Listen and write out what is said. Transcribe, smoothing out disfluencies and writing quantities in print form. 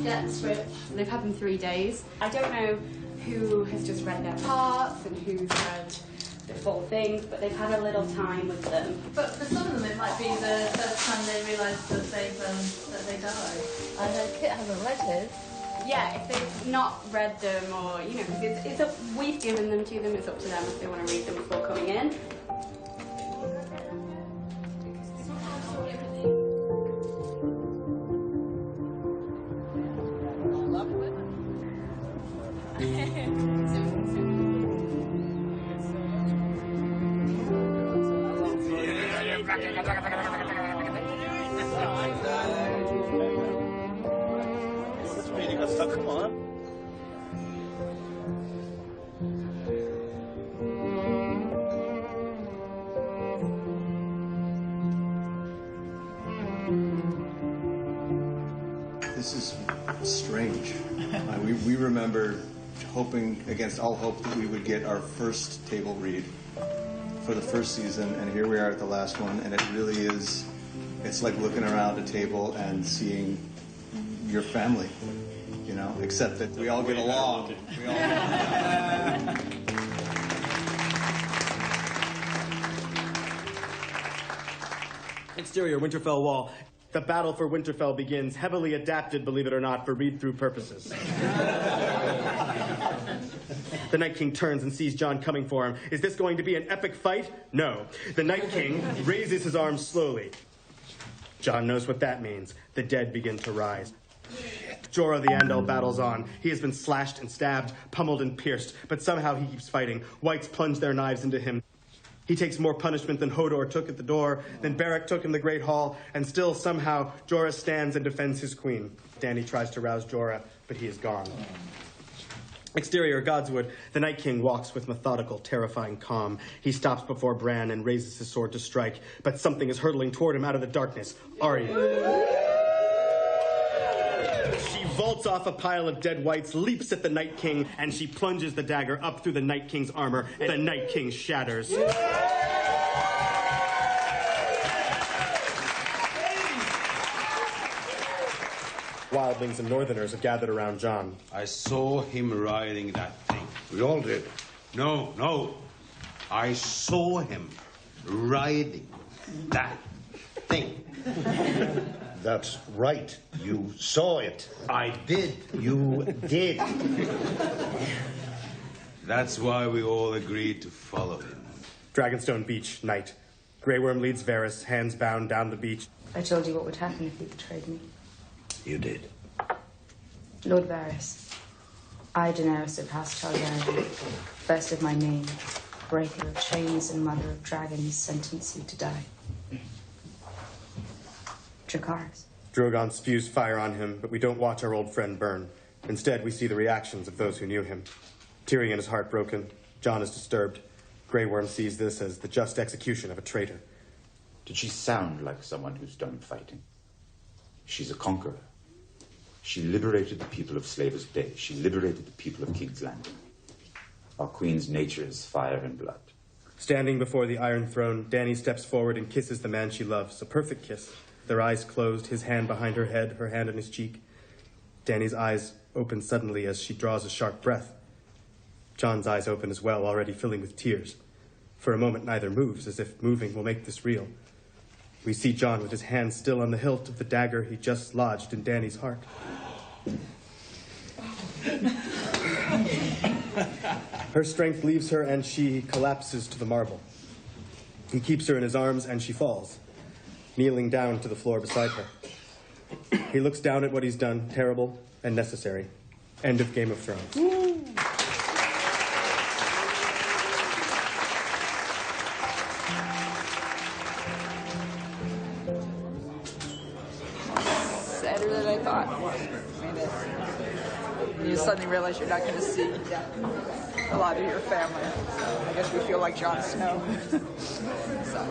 get the script. They've had them 3 days. I don't know who has just read their parts and who's read the full thing, but they've had a little time with them. But for some of them, it might be the first time they realise that they die. I know Kit hasn't read his. Yeah, if they've not read them, or you know, because it's up, we've given them to them. It's up to them if they want to read them before coming in. Come on. This is strange. We remember hoping against all hope that we would get our first table read for the first season, and here we are at the last one, and it really is, it's like looking around a table and seeing your family, you know, except that we all get along. We all... Exterior, Winterfell wall. The battle for Winterfell begins, heavily adapted, believe it or not, for read-through purposes. The Night King turns and sees Jon coming for him. Is this going to be an epic fight? No. The Night King raises his arms slowly. Jon knows what that means. The dead begin to rise. Jorah the Andal battles on. He has been slashed and stabbed, pummeled and pierced, but somehow he keeps fighting. Whites plunge their knives into him. He takes more punishment than Hodor took at the door, than Beric took in the Great Hall, and still somehow Jorah stands and defends his queen. Dany tries to rouse Jorah, but he is gone. Exterior, Godswood. The Night King walks with methodical, terrifying calm. He stops before Bran and raises his sword to strike, but something is hurtling toward him out of the darkness. Arya. She vaults off a pile of dead whites, leaps at the Night King, and she plunges the dagger up through the Night King's armor, and the Night King shatters. Wildlings and Northerners have gathered around Jon. I saw him riding that thing. We all did. No. I saw him riding that thing. That's right. You saw it. I did. You did. That's why we all agreed to follow him. Dragonstone Beach, night. Grey Worm leads Varys, hands bound, down the beach. I told you what would happen if you betrayed me. You did. Lord Varys, I, Daenerys of House Targaryen, first of my name, breaker of chains and mother of dragons, sentence you to die. Dracarys. Drogon spews fire on him, but we don't watch our old friend burn. Instead, we see the reactions of those who knew him. Tyrion is heartbroken. Jon is disturbed. Grey Worm sees this as the just execution of a traitor. Did she sound like someone who's done fighting? She's a conqueror. She liberated the people of Slaver's Bay. She liberated the people of King's Landing. Our queen's nature is fire and blood. Standing before the Iron Throne, Dany steps forward and kisses the man she loves. A perfect kiss. Their eyes closed, his hand behind her head, her hand on his cheek. Dany's eyes open suddenly as she draws a sharp breath. Jon's eyes open as well, already filling with tears. For a moment, neither moves, as if moving will make this real. We see Jon with his hand still on the hilt of the dagger he just lodged in Dany's heart. Her strength leaves her and she collapses to the marble. He keeps her in his arms and she falls, kneeling down to the floor beside her. He looks down at what he's done, terrible and necessary. End of Game of Thrones. Sadder than I thought. You suddenly realize you're not going to see a lot of your family. So I guess we feel like Jon Snow. So.